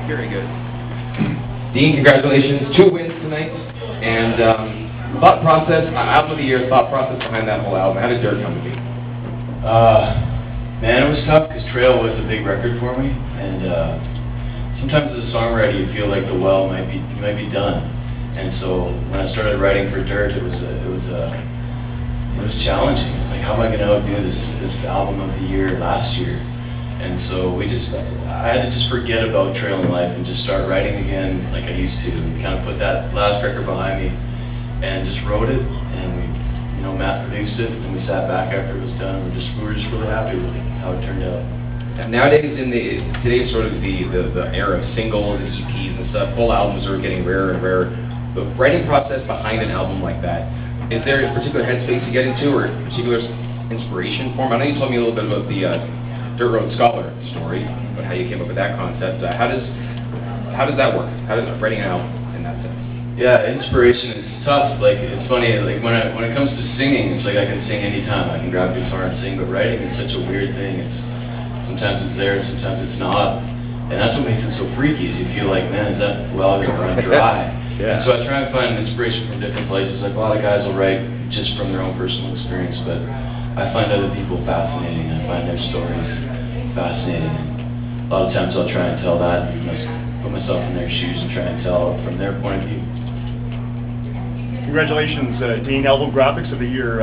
Very good. Dean, congratulations. 2 wins tonight. And thought process, album of the year, thought process behind that whole album. How did Dirt come to be? Man, it was tough because Trail was a big record for me. And sometimes as a songwriter, you feel like the well might be done. And so when I started writing for Dirt, it was challenging. Like, how am I going to outdo this album of the year last year? And so I had to just forget about Trail in Life and just start writing again like I used to. And kind of put that last record behind me and just wrote it. And we, Matt produced it, and we sat back after it was done. We were just really happy with how it turned out. And nowadays, today's sort of the era of singles and EPs and stuff, full albums are getting rarer and rarer. The writing process behind an album like that, is there a particular headspace you get into, or a particular inspiration form? I know you told me a little bit about the Dirt Road Scholar story, about how you came up with that concept. How does that work? How does writing an album in that sense? Yeah, inspiration is tough. Like, it's funny. Like when it comes to singing, it's like I can sing anytime. I can grab a guitar and sing. But writing is such a weird thing. Sometimes it's there, sometimes it's not. And that's what makes it so freaky. Is you feel like, man, is that well going to run dry? Yeah. And so I try and find inspiration from different places. Like a lot of guys will write just from their own personal experience, but I find other people fascinating. I find their stories fascinating. And a lot of times I'll try and tell that, put myself in their shoes and try and tell it from their point of view. Congratulations, Dean, Album Graphics of the Year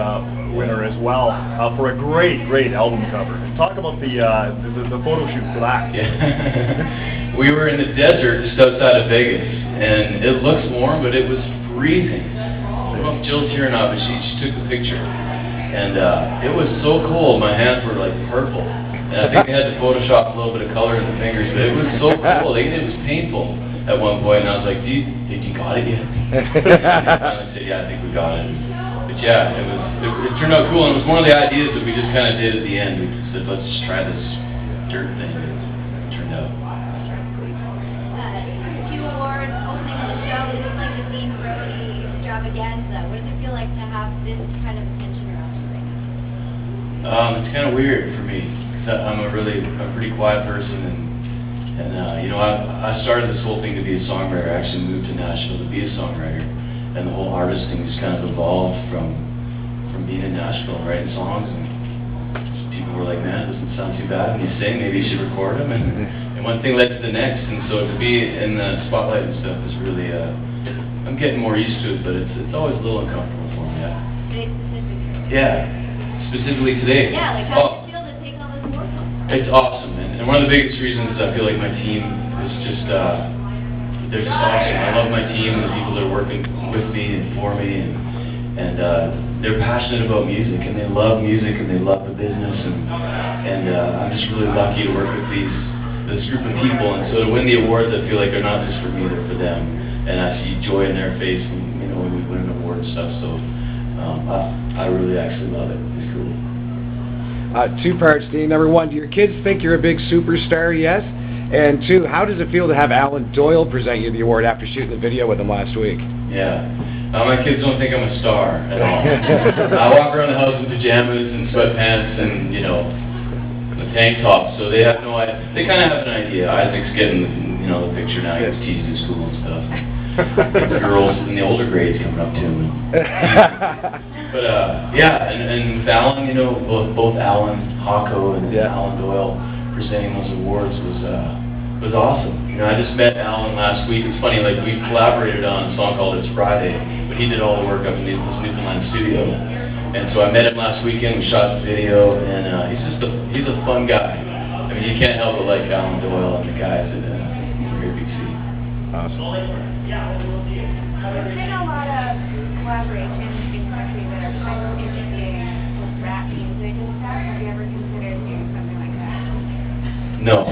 winner as well, for a great album cover. Talk about the photo shoot for that. Yeah. We were in the desert just outside of Vegas, and it looks warm, but it was freezing. I don't know if Jill's here or not, but she took the picture. And it was so cold, my hands were like purple. And I think they had to Photoshop a little bit of color in the fingers, but it was so cold. It was painful at one point, and I was like, did you got it yet? And I said, yeah, I think we got it. But yeah, it turned out cool, and it was one of the ideas that we just kind of did at the end. We said, let's just try this dirt thing. It turned out. 2 awards, opening of the show, it looks like the Dean Brody extravaganza. What does it feel like to have this kind of attention around you right now? It's kind of weird for me, because I'm a pretty quiet person, and I started this whole thing to be a songwriter. I actually moved to Nashville to be a songwriter, and the whole artist thing just kind of evolved from being in Nashville and writing songs, and people were like, man, it doesn't sound too bad when you sing, maybe you should record them, and one thing led to the next, and so to be in the spotlight and stuff is really, I'm getting more used to it, but it's always a little uncomfortable for me. Today specifically. Yeah, specifically today. Yeah, like how do you feel to take all this work on? It's awesome, and one of the biggest reasons I feel like my team is just, they're just awesome. I love my team and the people that are working with me and for me, and they're passionate about music, and they love music, and they love the business, and I'm just really lucky to work with this group of people, and so to win the awards, I feel like they're not just for me, they're for them, and I see joy in their face when we win an award and stuff, so I really actually love it. It's cool. 2 parts, Dean. Number 1, do your kids think you're a big superstar? Yes. And 2, how does it feel to have Alan Doyle present you the award after shooting the video with him last week? Yeah. My kids don't think I'm a star at all. I walk around the house in pajamas and sweatpants and, a tank top, so they have no idea. They kind of have an idea. Isaac's getting, the picture now. He gets teased in school and stuff. The girls in the older grades coming up to him. But, yeah, and with Alan, both Alan Hocko and Alan Doyle presenting those awards was awesome. I just met Alan last week. It's funny, like, we collaborated on a song called It's Friday, but he did all the work up in this Newfoundland studio. And so I met him last weekend, we shot the video, and he's a fun guy. I mean, you can't help but like Alan Doyle and the guys at Great Big Sea. Awesome. There's been a lot of collaborations in countries that are kind of interesting with rap music and stuff. Have you ever considered doing something like that? No.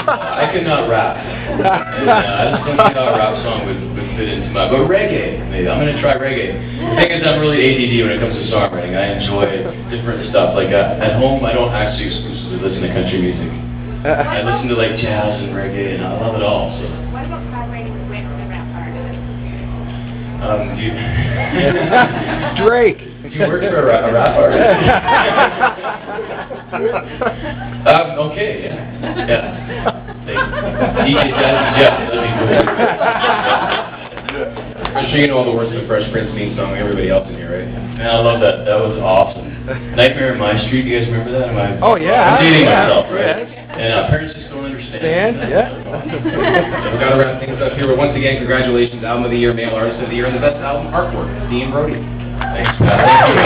I cannot rap. And, I just don't see how a rap song would fit into but reggae, maybe. I'm going to try reggae. The thing is, I'm really ADD when it comes to songwriting. I enjoy different stuff. Like, at home, I don't actually exclusively listen to country music. I listen to, like, jazz and reggae, and I love it all, so. What about collaborating with the rap artists? Drake. You work for a rap artist? Okay, yeah. That'd be cool. I'm sure you know all the words of the Fresh Prince theme song, like everybody else in here, right? Man, I love that. That was awesome. Nightmare on My Street, you guys remember that? Oh, yeah. I'm dating Yeah. myself, right? Yes. And parents just don't understand. Yeah. We've got to wrap things up here, but once again, congratulations, Album of the Year, Male Artist of the Year, and the Best Album Artwork, Dean Brody. Thanks, Pat. Thank you.